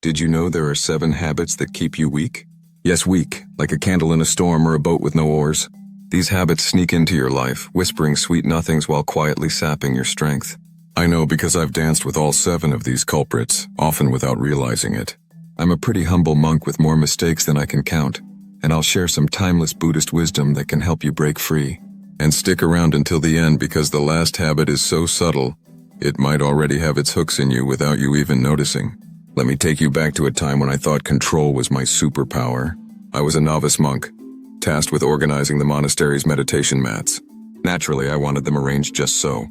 Did you know there are 7 habits that keep you weak? Yes, weak, like a candle in a storm or a boat with no oars. These habits sneak into your life, whispering sweet nothings while quietly sapping your strength. I know because I've danced with all 7 of these culprits, often without realizing it. I'm a pretty humble monk with more mistakes than I can count, and I'll share some timeless Buddhist wisdom that can help you break free. And stick around until the end because the last habit is so subtle, it might already have its hooks in you without you even noticing. Let me take you back to a time when I thought control was my superpower. I was a novice monk, tasked with organizing the monastery's meditation mats. Naturally, I wanted them arranged just so.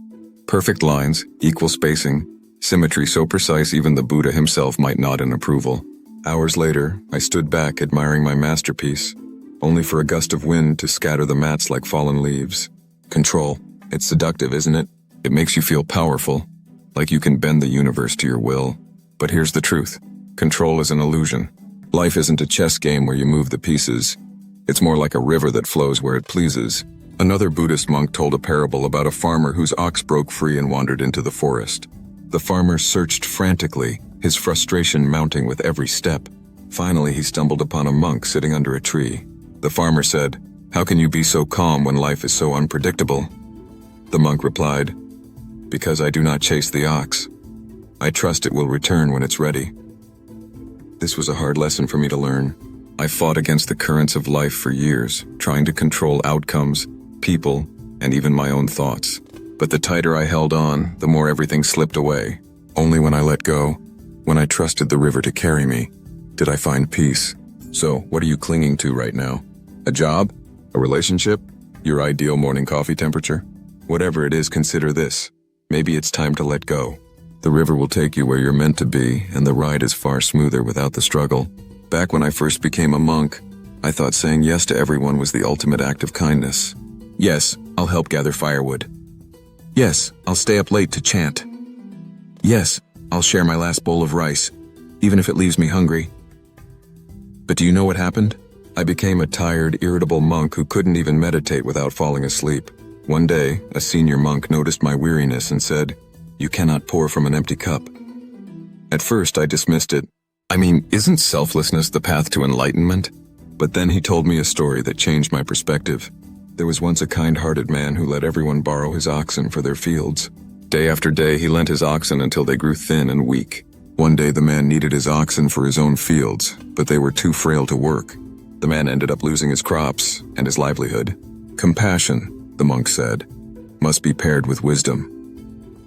Perfect lines, equal spacing, symmetry so precise even the Buddha himself might nod in approval. Hours later, I stood back admiring my masterpiece, only for a gust of wind to scatter the mats like fallen leaves. Control. It's seductive, isn't it? It makes you feel powerful, like you can bend the universe to your will. But here's the truth. Control is an illusion. Life isn't a chess game where you move the pieces. It's more like a river that flows where it pleases. Another Buddhist monk told a parable about a farmer whose ox broke free and wandered into the forest. The farmer searched frantically, his frustration mounting with every step. Finally, he stumbled upon a monk sitting under a tree. The farmer said, "How can you be so calm when life is so unpredictable?" The monk replied, "Because I do not chase the ox. I trust it will return when it's ready." This was a hard lesson for me to learn. I fought against the currents of life for years, trying to control outcomes, people, and even my own thoughts. But the tighter I held on, the more everything slipped away. Only when I let go, when I trusted the river to carry me, did I find peace. So, what are you clinging to right now? A job? A relationship? Your ideal morning coffee temperature? Whatever it is, consider this. Maybe it's time to let go. The river will take you where you're meant to be, and the ride is far smoother without the struggle. Back when I first became a monk, I thought saying yes to everyone was the ultimate act of kindness. Yes, I'll help gather firewood. Yes, I'll stay up late to chant. Yes, I'll share my last bowl of rice, even if it leaves me hungry. But do you know what happened? I became a tired, irritable monk who couldn't even meditate without falling asleep. One day, a senior monk noticed my weariness and said, "You cannot pour from an empty cup." At first, I dismissed it. I mean, isn't selflessness the path to enlightenment? But then he told me a story that changed my perspective. There was once a kind-hearted man who let everyone borrow his oxen for their fields. Day after day, he lent his oxen until they grew thin and weak. One day, the man needed his oxen for his own fields, but they were too frail to work. The man ended up losing his crops and his livelihood. Compassion, the monk said, must be paired with wisdom.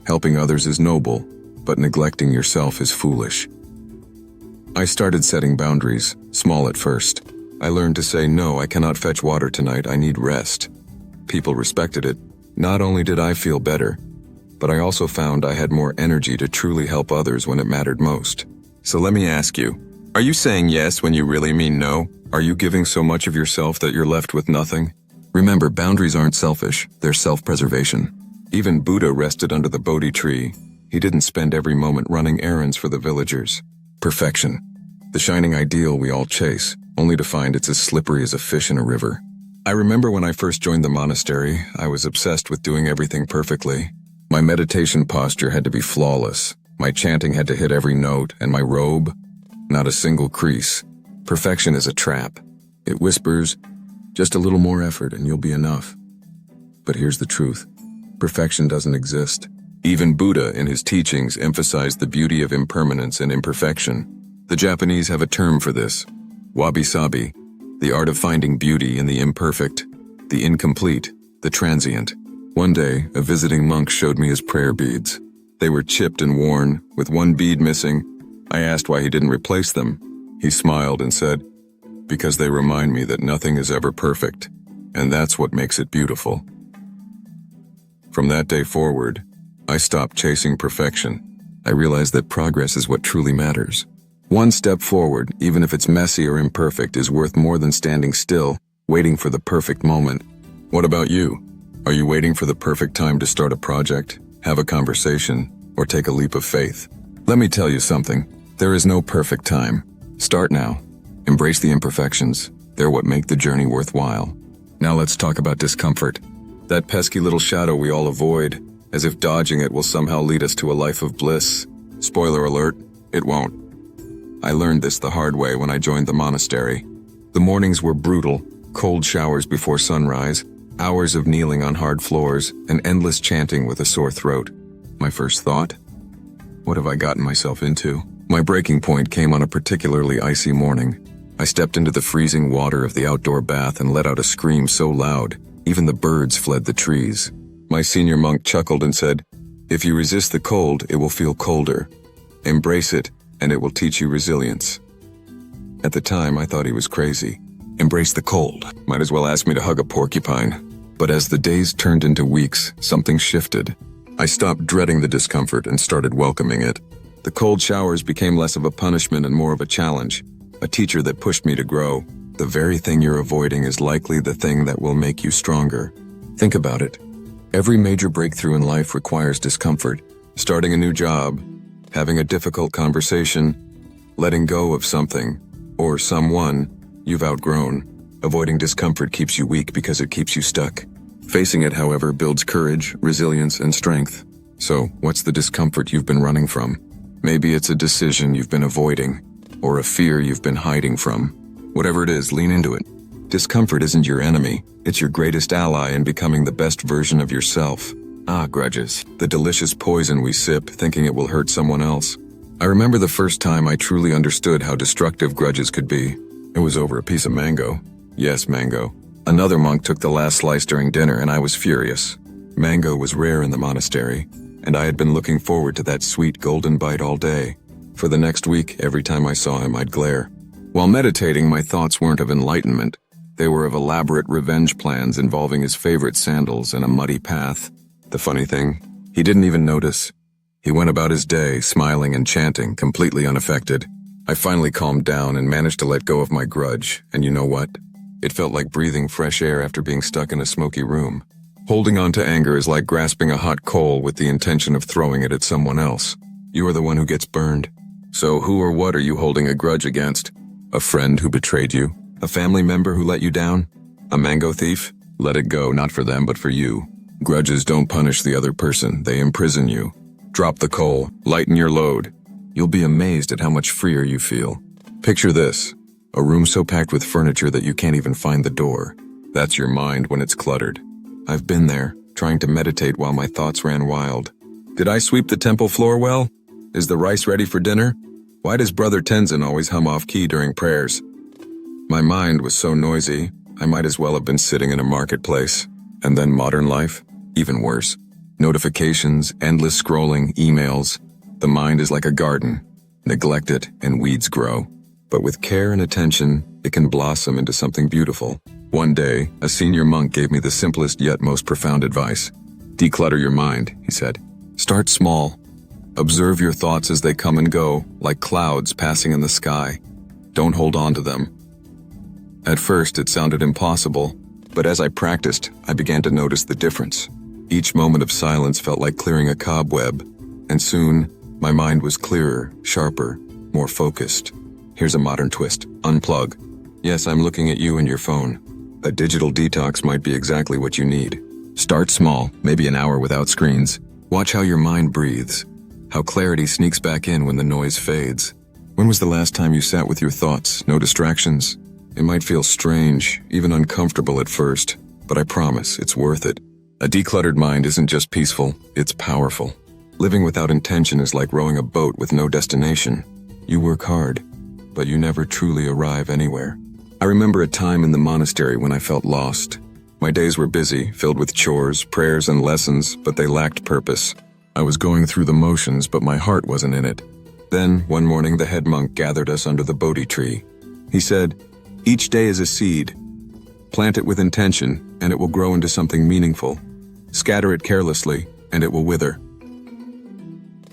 Helping others is noble, but neglecting yourself is foolish. I started setting boundaries, small at first. I learned to say, "No, I cannot fetch water tonight, I need rest." People respected it. Not only did I feel better, but I also found I had more energy to truly help others when it mattered most. So let me ask you, are you saying yes when you really mean no? Are you giving so much of yourself that you're left with nothing? Remember, boundaries aren't selfish, they're self-preservation. Even Buddha rested under the Bodhi tree. He didn't spend every moment running errands for the villagers. Perfection. The shining ideal we all chase, only to find it's as slippery as a fish in a river. I remember when I first joined the monastery, I was obsessed with doing everything perfectly. My meditation posture had to be flawless. My chanting had to hit every note, and my robe, not a single crease. Perfection is a trap. It whispers, "Just a little more effort and you'll be enough." But here's the truth. Perfection doesn't exist. Even Buddha in his teachings emphasized the beauty of impermanence and imperfection. The Japanese have a term for this, wabi-sabi, the art of finding beauty in the imperfect, the incomplete, the transient. One day, a visiting monk showed me his prayer beads. They were chipped and worn, with one bead missing. I asked why he didn't replace them. He smiled and said, "Because they remind me that nothing is ever perfect, and that's what makes it beautiful." From that day forward, I stopped chasing perfection. I realized that progress is what truly matters. One step forward, even if it's messy or imperfect, is worth more than standing still, waiting for the perfect moment. What about you? Are you waiting for the perfect time to start a project, have a conversation, or take a leap of faith? Let me tell you something. There is no perfect time. Start now. Embrace the imperfections. They're what make the journey worthwhile. Now let's talk about discomfort. That pesky little shadow we all avoid, as if dodging it will somehow lead us to a life of bliss. Spoiler alert, it won't. I learned this the hard way when I joined the monastery. The mornings were brutal, cold showers before sunrise, hours of kneeling on hard floors, and endless chanting with a sore throat. My first thought? What have I gotten myself into? My breaking point came on a particularly icy morning. I stepped into the freezing water of the outdoor bath and let out a scream so loud, even the birds fled the trees. My senior monk chuckled and said, "If you resist the cold, it will feel colder. Embrace it, and it will teach you resilience." At the time, I thought he was crazy. Embrace the cold. Might as well ask me to hug a porcupine. But as the days turned into weeks, something shifted. I stopped dreading the discomfort and started welcoming it. The cold showers became less of a punishment and more of a challenge, a teacher that pushed me to grow. The very thing you're avoiding is likely the thing that will make you stronger. Think about it. Every major breakthrough in life requires discomfort. Starting a new job, having a difficult conversation, letting go of something, or someone you've outgrown. Avoiding discomfort keeps you weak because it keeps you stuck. Facing it, however, builds courage, resilience, and strength. So, what's the discomfort you've been running from? Maybe it's a decision you've been avoiding, or a fear you've been hiding from. Whatever it is, lean into it. Discomfort isn't your enemy, it's your greatest ally in becoming the best version of yourself. Grudges. The delicious poison we sip, thinking it will hurt someone else. I remember the first time I truly understood how destructive grudges could be. It was over a piece of mango. Yes, mango. Another monk took the last slice during dinner and I was furious. Mango was rare in the monastery, and I had been looking forward to that sweet golden bite all day. For the next week, every time I saw him, I'd glare. While meditating, my thoughts weren't of enlightenment. They were of elaborate revenge plans involving his favorite sandals and a muddy path. The funny thing, he didn't even notice. He went about his day, smiling and chanting, completely unaffected. I finally calmed down and managed to let go of my grudge, and you know what? It felt like breathing fresh air after being stuck in a smoky room. Holding on to anger is like grasping a hot coal with the intention of throwing it at someone else. You are the one who gets burned. So who or what are you holding a grudge against? A friend who betrayed you? A family member who let you down? A mango thief? Let it go, not for them, but for you. Grudges don't punish the other person, they imprison you. Drop the coal, lighten your load. You'll be amazed at how much freer you feel. Picture this, a room so packed with furniture that you can't even find the door. That's your mind when it's cluttered. I've been there, trying to meditate while my thoughts ran wild. Did I sweep the temple floor well? Is the rice ready for dinner? Why does Brother Tenzin always hum off-key during prayers? My mind was so noisy, I might as well have been sitting in a marketplace. And then modern life? Even worse. Notifications, endless scrolling, emails. The mind is like a garden. Neglect it and weeds grow. But with care and attention, it can blossom into something beautiful. One day, a senior monk gave me the simplest yet most profound advice. Declutter your mind, he said. Start small. Observe your thoughts as they come and go, like clouds passing in the sky. Don't hold on to them. At first, it sounded impossible, but as I practiced, I began to notice the difference. Each moment of silence felt like clearing a cobweb, and soon, my mind was clearer, sharper, more focused. Here's a modern twist. Unplug. Yes, I'm looking at you and your phone. A digital detox might be exactly what you need. Start small, maybe an hour without screens. Watch how your mind breathes, how clarity sneaks back in when the noise fades. When was the last time you sat with your thoughts, no distractions? It might feel strange, even uncomfortable at first, but I promise it's worth it. A decluttered mind isn't just peaceful, it's powerful. Living without intention is like rowing a boat with no destination. You work hard, but you never truly arrive anywhere. I remember a time in the monastery when I felt lost. My days were busy, filled with chores, prayers, and lessons, but they lacked purpose. I was going through the motions, but my heart wasn't in it. Then, one morning, the head monk gathered us under the Bodhi tree. He said, "Each day is a seed. Plant it with intention, and it will grow into something meaningful. Scatter it carelessly, and it will wither."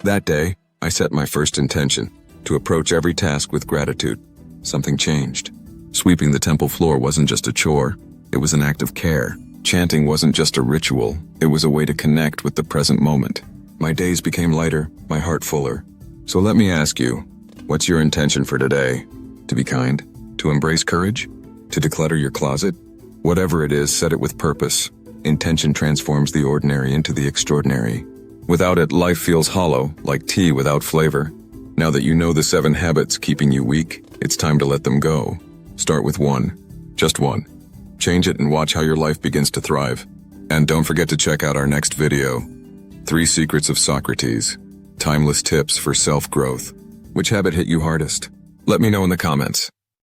That day, I set my first intention, to approach every task with gratitude. Something changed. Sweeping the temple floor wasn't just a chore, it was an act of care. Chanting wasn't just a ritual, it was a way to connect with the present moment. My days became lighter, my heart fuller. So let me ask you, what's your intention for today? To be kind? To embrace courage? To declutter your closet? Whatever it is, set it with purpose. Intention transforms the ordinary into the extraordinary. Without it, life feels hollow, like tea without flavor. Now that you know the 7 habits keeping you weak, it's time to let them go. Start with 1. Just 1. Change it and watch how your life begins to thrive. And don't forget to check out our next video, 3 Secrets of Socrates, Timeless Tips for Self-Growth. Which habit hit you hardest? Let me know in the comments.